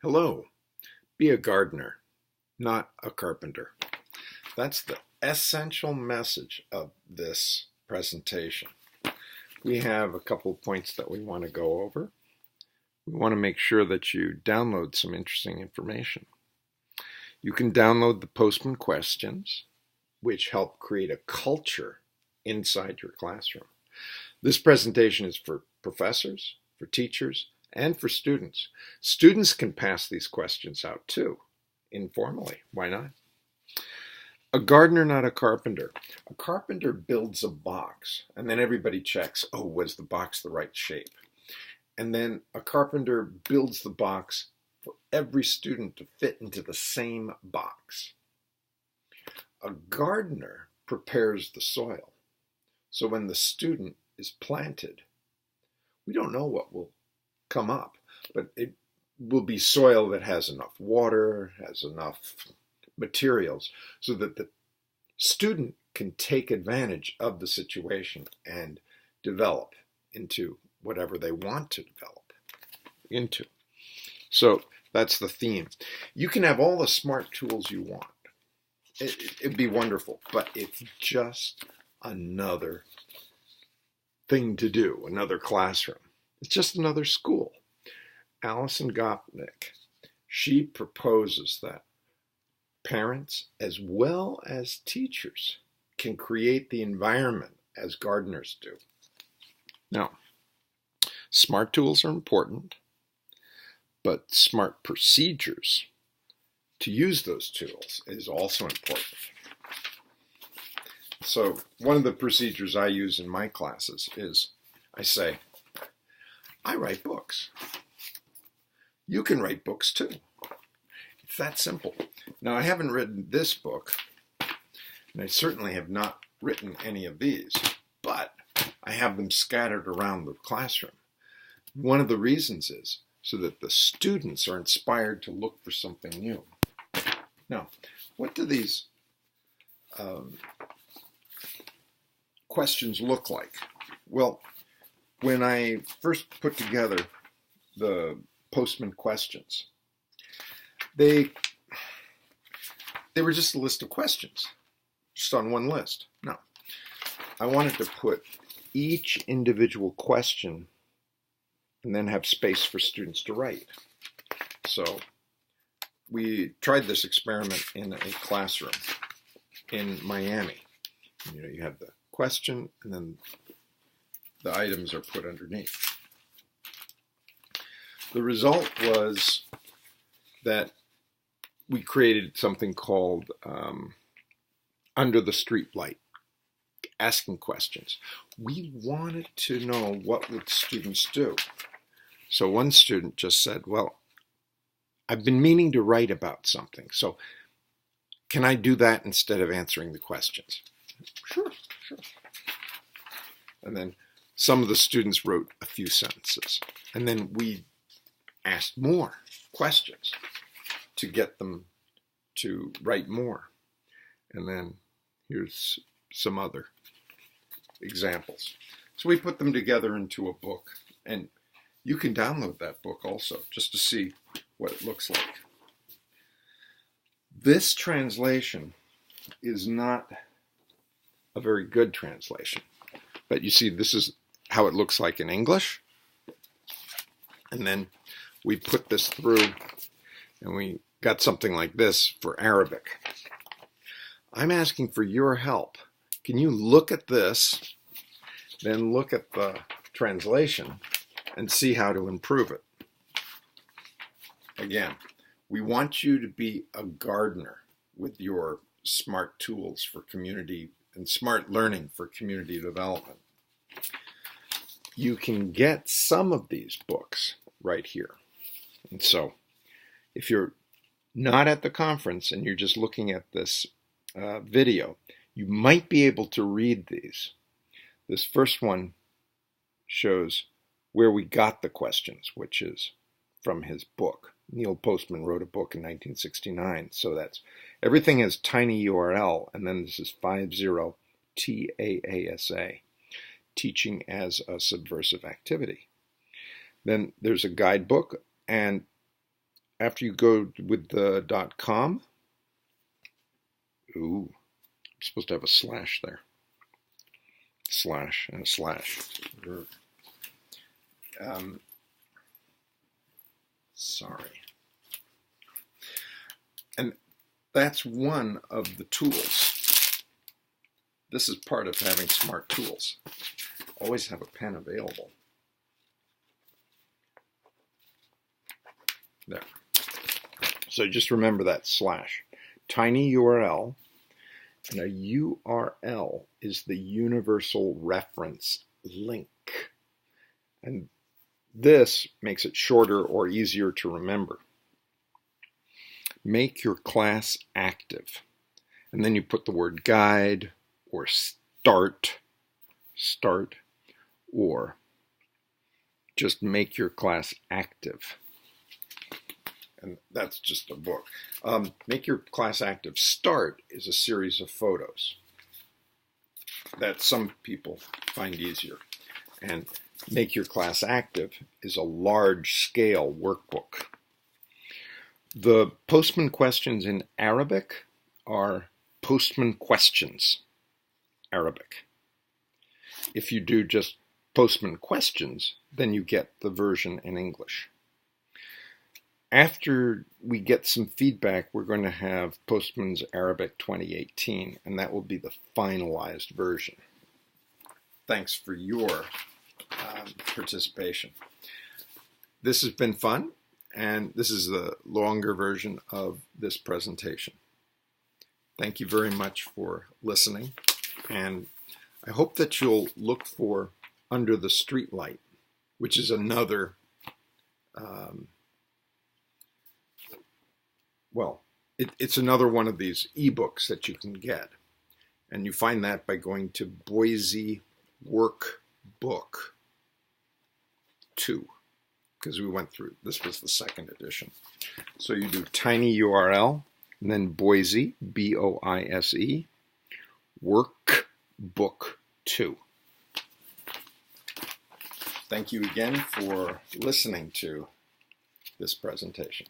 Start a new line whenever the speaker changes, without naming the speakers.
Hello, be a gardener, not a carpenter. That's the essential message of this presentation. We have a couple of points that we want to go over. We want to make sure that you download some interesting information. You can download the Postman questions, which help create a culture inside your classroom. This presentation is for professors, for teachers, and for students. Students can pass these questions out too, informally. Why not? A gardener, not a carpenter. A carpenter builds a box, and then everybody checks, oh, was the box the right shape? And then a carpenter builds the box for every student to fit into the same box. A gardener prepares the soil. So when the student is planted, we don't know what will come up, but it will be soil that has enough water, has enough materials, so that the student can take advantage of the situation and develop into whatever they want to develop into. So that's the theme. You can have all the smart tools you want. It'd be wonderful, but it's just another thing to do, another classroom. It's just another school. Alison Gopnik, she proposes that parents as well as teachers can create the environment as gardeners do. Now, smart tools are important, but smart procedures to use those tools is also important. So one of the procedures I use in my classes is I say, I write books. You can write books too. It's that simple. Now, I haven't written this book, and I certainly have not written any of these, but I have them scattered around the classroom. One of the reasons is so that the students are inspired to look for something new. Now, what do these questions look like? Well, when I first put together the Postman questions, they were just a list of questions, just on one list. No, I wanted to put each individual question and then have space for students to write. So we tried this experiment in a classroom in Miami. You have the question and then the items are put underneath. The result was that we created something called Under the Street Light, asking questions. We wanted to know what would students do. So one student just said, well, I've been meaning to write about something, so can I do that instead of answering the questions? Sure. And then some of the students wrote a few sentences. And then we asked more questions to get them to write more. And then here's some other examples. So we put them together into a book. And you can download that book also, just to see what it looks like. This translation is not a very good translation. But you see, this is how it looks like in English. And then we put this through and we got something like this for Arabic. I'm asking for your help. Can you look at this, then look at the translation and see how to improve it? Again, we want you to be a gardener with your smart tools for community and smart learning for community development. You can get some of these books right here. And so if you're not at the conference and you're just looking at this video, you might be able to read these. This first one shows where we got the questions, which is from his book. Neil Postman wrote a book in 1969. So that's everything has tiny URL, and then this is 50 TAASA, Teaching as a Subversive Activity. Then there's a guidebook, and after you go with the .com, ooh, I'm supposed to have a slash there. Slash and a slash. Sorry. And that's one of the tools. This is part of having smart tools. Always have a pen available. There. So just remember that slash. Tiny URL. And a URL is the universal reference link. And this makes it shorter or easier to remember. Make your class active. And then you put the word guide or start, or just make your class active. And that's just a book. Make your class active. Start is a series of photos that some people find easier. And make your class active is a large-scale workbook. The postman questions in Arabic are postman questions, Arabic. If you do just postman questions, then you get the version in English. After we get some feedback, we're going to have Postman's Arabic 2018, and that will be the finalized version. Thanks for your participation. This has been fun, and this is the longer version of this presentation. Thank you very much for listening, and I hope that you'll look for Under the Streetlight, which is another it's another one of these ebooks that you can get. And you find that by going to Boise Workbook 2, because we went through, this was the second edition. So you do tiny URL, and then Boise, B-O-I-S-E, Workbook 2. Thank you again for listening to this presentation.